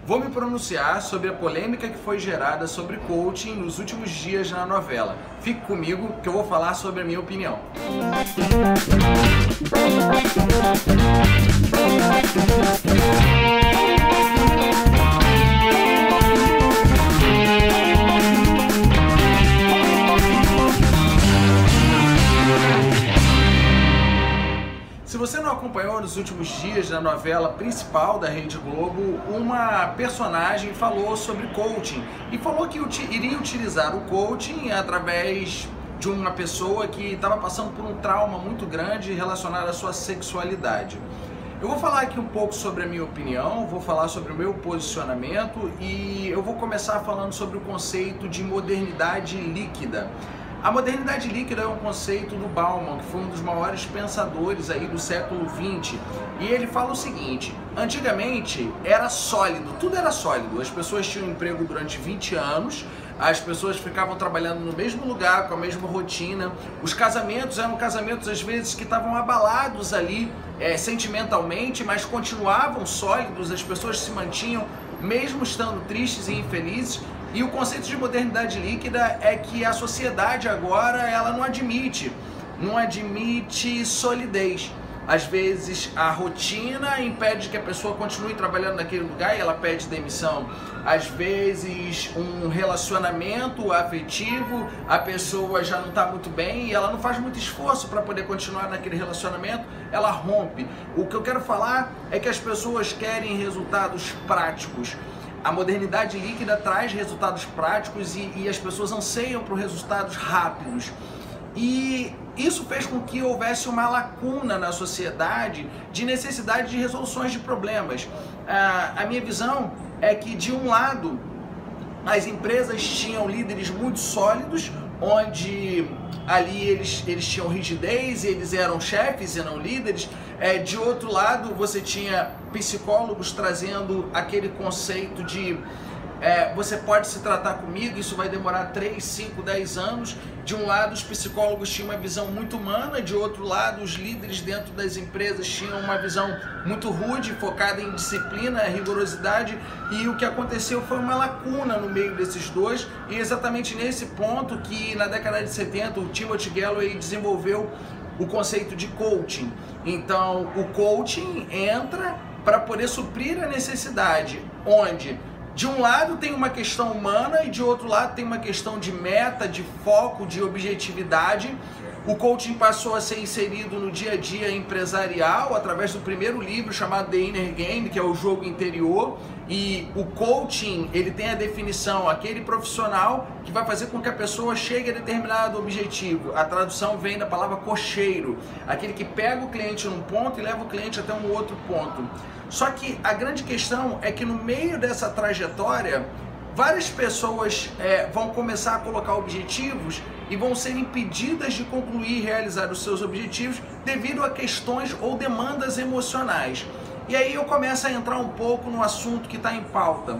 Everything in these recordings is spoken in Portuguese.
Vou me pronunciar sobre a polêmica que foi gerada sobre coaching nos últimos dias na novela. Fique comigo que eu vou falar sobre a minha opinião. Se você não acompanhou nos últimos dias na novela principal da Rede Globo, uma personagem falou sobre coaching e falou que iria utilizar o coaching através de uma pessoa que estava passando por um trauma muito grande relacionado à sua sexualidade. Eu vou falar aqui um pouco sobre a minha opinião, vou falar sobre o meu posicionamento e eu vou começar falando sobre o conceito de modernidade líquida. A modernidade líquida é um conceito do Bauman, que foi um dos maiores pensadores aí do século XX, e ele fala o seguinte: antigamente era sólido, tudo era sólido, as pessoas tinham emprego durante 20 anos, as pessoas ficavam trabalhando no mesmo lugar, com a mesma rotina, os casamentos eram casamentos às vezes que estavam abalados ali sentimentalmente, mas continuavam sólidos, as pessoas se mantinham mesmo estando tristes e infelizes. E o conceito de modernidade líquida é que a sociedade agora ela não admite solidez. Às vezes a rotina impede que a pessoa continue trabalhando naquele lugar e ela pede demissão. Às vezes um relacionamento afetivo, a pessoa já não está muito bem e ela não faz muito esforço para poder continuar naquele relacionamento, ela rompe. O que eu quero falar é que as pessoas querem resultados práticos. A modernidade líquida traz resultados práticos e as pessoas anseiam por resultados rápidos. E isso fez com que houvesse uma lacuna na sociedade de necessidade de resoluções de problemas. A minha visão é que, de um lado, as empresas tinham líderes muito sólidos, onde ali eles tinham rigidez, eles eram chefes e não líderes. De outro lado, você tinha psicólogos trazendo aquele conceito de você pode se tratar comigo, isso vai demorar 3, 5, 10 anos. De um lado, os psicólogos tinham uma visão muito humana, de outro lado, os líderes dentro das empresas tinham uma visão muito rude, focada em disciplina, rigorosidade, e o que aconteceu foi uma lacuna no meio desses dois, e exatamente nesse ponto que na década de 70 o Timothy Gallwey desenvolveu o conceito de coaching. Então, o coaching entra para poder suprir a necessidade, onde de um lado tem uma questão humana e de outro lado tem uma questão de meta, de foco, de objetividade. O coaching passou a ser inserido no dia a dia empresarial através do primeiro livro chamado The Inner Game, que é o jogo interior. E o coaching, ele tem a definição, aquele profissional que vai fazer com que a pessoa chegue a determinado objetivo. A tradução vem da palavra cocheiro, aquele que pega o cliente num ponto e leva o cliente até um outro ponto. Só que a grande questão é que no meio dessa trajetória, várias pessoas vão começar a colocar objetivos e vão ser impedidas de concluir e realizar os seus objetivos devido a questões ou demandas emocionais. E aí eu começo a entrar um pouco no assunto que está em pauta.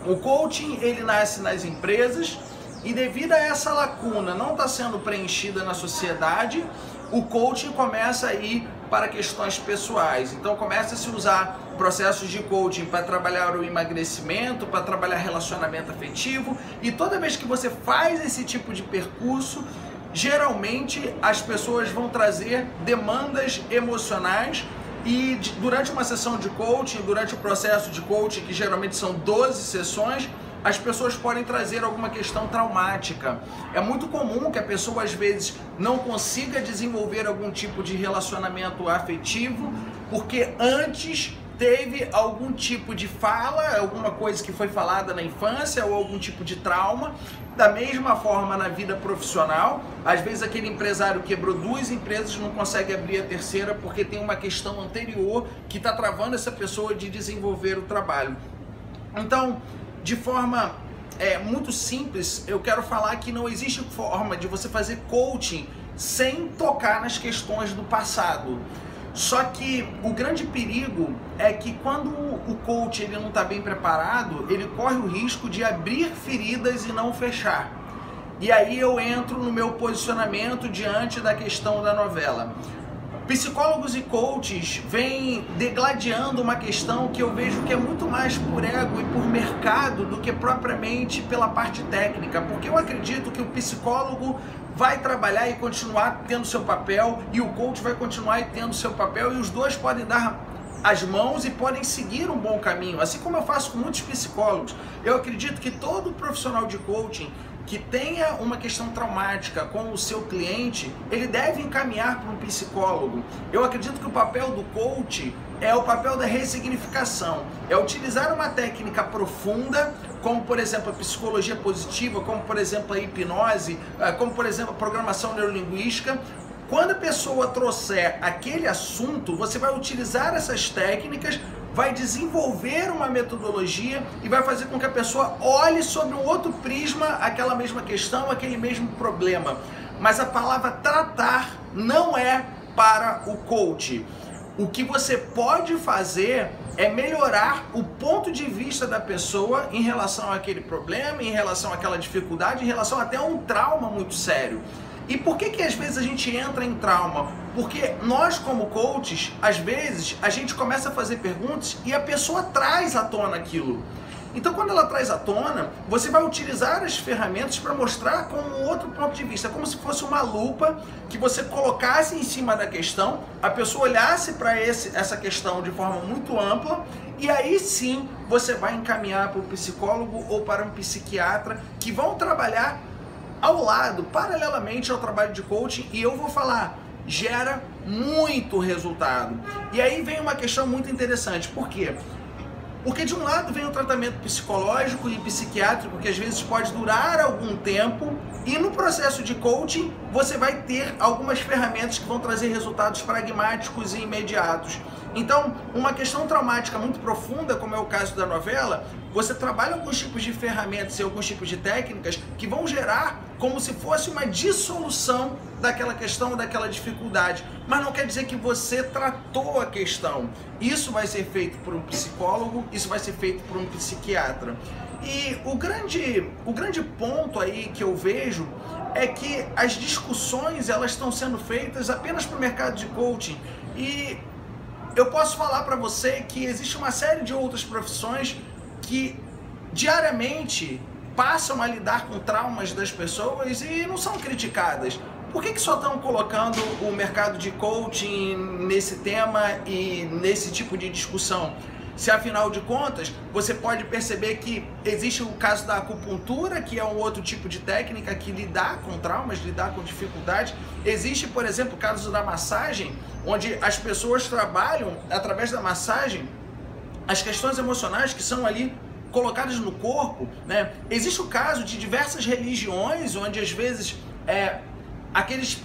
O coaching, ele nasce nas empresas e devido a essa lacuna não está sendo preenchida na sociedade, o coaching começa a ir para questões pessoais. Então começa a se usar processos de coaching para trabalhar o emagrecimento, para trabalhar relacionamento afetivo, e toda vez que você faz esse tipo de percurso, geralmente as pessoas vão trazer demandas emocionais. E durante uma sessão de coaching, durante o processo de coaching, que geralmente são 12 sessões, as pessoas podem trazer alguma questão traumática. É muito comum que a pessoa às vezes não consiga desenvolver algum tipo de relacionamento afetivo, porque antes teve algum tipo de fala, alguma coisa que foi falada na infância ou algum tipo de trauma. Da mesma forma na vida profissional, às vezes aquele empresário quebrou 2 empresas, não consegue abrir a terceira porque tem uma questão anterior que está travando essa pessoa de desenvolver o trabalho. Então, de forma muito simples, eu quero falar que não existe forma de você fazer coaching sem tocar nas questões do passado. Só que o grande perigo é que quando o coach ele não está bem preparado, ele corre o risco de abrir feridas e não fechar. E aí eu entro no meu posicionamento diante da questão da novela. Psicólogos e coaches vêm degladiando uma questão que eu vejo que é muito mais por ego e por mercado do que propriamente pela parte técnica, porque eu acredito que o psicólogo vai trabalhar e continuar tendo seu papel e o coach vai continuar tendo seu papel e os dois podem dar as mãos e podem seguir um bom caminho, assim como eu faço com muitos psicólogos. Eu acredito que todo profissional de coaching que tenha uma questão traumática com o seu cliente, ele deve encaminhar para um psicólogo. Eu acredito que o papel do coach é o papel da ressignificação, é utilizar uma técnica profunda, como por exemplo a psicologia positiva, como por exemplo a hipnose, como por exemplo a programação neurolinguística. Quando a pessoa trouxer aquele assunto, você vai utilizar essas técnicas, vai desenvolver uma metodologia e vai fazer com que a pessoa olhe sobre um outro prisma aquela mesma questão, aquele mesmo problema. Mas a palavra tratar não é para o coach. O que você pode fazer é melhorar o ponto de vista da pessoa em relação àquele problema, em relação àquela dificuldade, em relação até a um trauma muito sério. E por que às vezes a gente entra em trauma? Porque nós como coaches, às vezes, a gente começa a fazer perguntas e a pessoa traz à tona aquilo. Então quando ela traz à tona, você vai utilizar as ferramentas para mostrar com um outro ponto de vista, como se fosse uma lupa que você colocasse em cima da questão, a pessoa olhasse para essa questão de forma muito ampla e aí sim você vai encaminhar para o psicólogo ou para um psiquiatra que vão trabalhar ao lado, paralelamente ao trabalho de coaching, e eu vou falar, gera muito resultado. E aí vem uma questão muito interessante, por quê? Porque de um lado vem o tratamento psicológico e psiquiátrico, que às vezes pode durar algum tempo, e no processo de coaching você vai ter algumas ferramentas que vão trazer resultados pragmáticos e imediatos. Então, uma questão traumática muito profunda, como é o caso da novela, você trabalha alguns tipos de ferramentas e alguns tipos de técnicas que vão gerar como se fosse uma dissolução daquela questão, daquela dificuldade. Mas não quer dizer que você tratou a questão. Isso vai ser feito por um psicólogo, isso vai ser feito por um psiquiatra. E o grande ponto aí que eu vejo é que as discussões elas estão sendo feitas apenas para o mercado de coaching. E eu posso falar para você que existe uma série de outras profissões que diariamente passam a lidar com traumas das pessoas e não são criticadas. Por que só estão colocando o mercado de coaching nesse tema e nesse tipo de discussão? Se afinal de contas, você pode perceber que existe o caso da acupuntura, que é um outro tipo de técnica que lidar com traumas, lidar com dificuldades. Existe, por exemplo, o caso da massagem, onde as pessoas trabalham através da massagem as questões emocionais que são ali colocadas no corpo, né? Existe o caso de diversas religiões, onde às vezes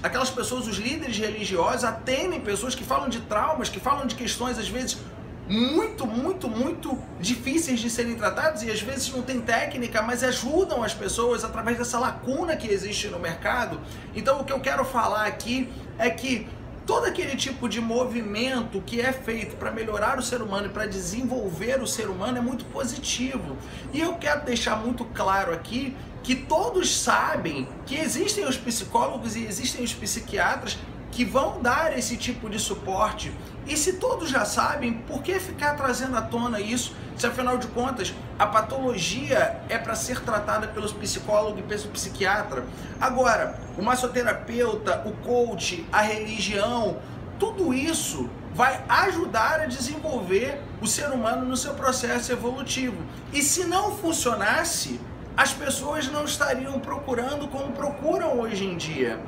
aquelas pessoas, os líderes religiosos, atendem pessoas que falam de traumas, que falam de questões às vezes muito difíceis de serem tratadas e às vezes não tem técnica, mas ajudam as pessoas através dessa lacuna que existe no mercado. Então o que eu quero falar aqui é que todo aquele tipo de movimento que é feito para melhorar o ser humano e para desenvolver o ser humano é muito positivo. E eu quero deixar muito claro aqui que todos sabem que existem os psicólogos e existem os psiquiatras que vão dar esse tipo de suporte. E se todos já sabem, por que ficar trazendo à tona isso, se afinal de contas a patologia é para ser tratada pelos psicólogos e pelo psiquiatra? Agora, o massoterapeuta, o coach, a religião, tudo isso vai ajudar a desenvolver o ser humano no seu processo evolutivo. E se não funcionasse, as pessoas não estariam procurando como procuram hoje em dia.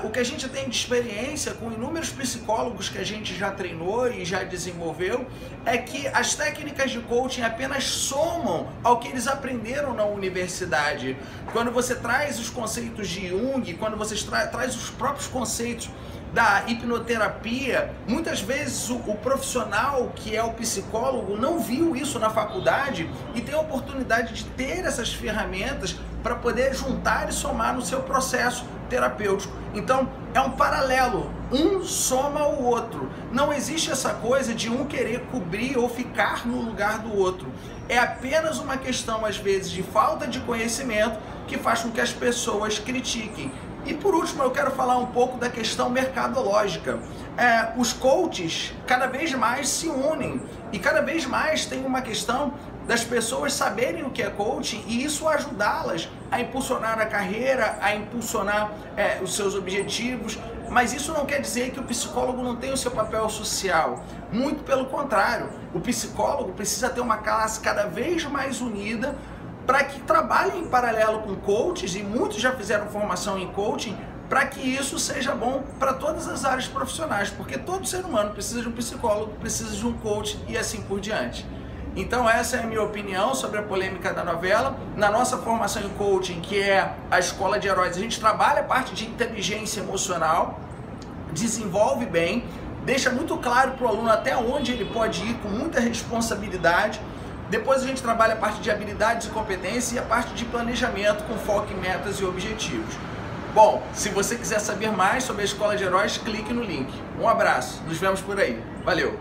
O que a gente tem de experiência com inúmeros psicólogos que a gente já treinou e já desenvolveu é que as técnicas de coaching apenas somam ao que eles aprenderam na universidade. Quando você traz os conceitos de Jung, quando você traz os próprios conceitos da hipnoterapia, muitas vezes o profissional que é o psicólogo não viu isso na faculdade e tem a oportunidade de ter essas ferramentas para poder juntar e somar no seu processo terapêutico. Então, é um paralelo, um soma o outro. Não existe essa coisa de um querer cobrir ou ficar no lugar do outro. É apenas uma questão, às vezes, de falta de conhecimento que faz com que as pessoas critiquem. E por último, eu quero falar um pouco da questão mercadológica. Os coaches cada vez mais se unem e cada vez mais tem uma questão das pessoas saberem o que é coaching e isso ajudá-las a impulsionar a carreira, a impulsionar os seus objetivos. Mas isso não quer dizer que o psicólogo não tem o seu papel social. Muito pelo contrário, o psicólogo precisa ter uma classe cada vez mais unida para que trabalhem em paralelo com coaches, e muitos já fizeram formação em coaching, para que isso seja bom para todas as áreas profissionais, porque todo ser humano precisa de um psicólogo, precisa de um coach e assim por diante. Então essa é a minha opinião sobre a polêmica da novela. Na nossa formação em coaching, que é a Escola de Heróis, a gente trabalha a parte de inteligência emocional, desenvolve bem, deixa muito claro para o aluno até onde ele pode ir com muita responsabilidade. Depois a gente trabalha a parte de habilidades e competências e a parte de planejamento com foco em metas e objetivos. Bom, se você quiser saber mais sobre a Escola de Heróis, clique no link. Um abraço, nos vemos por aí. Valeu!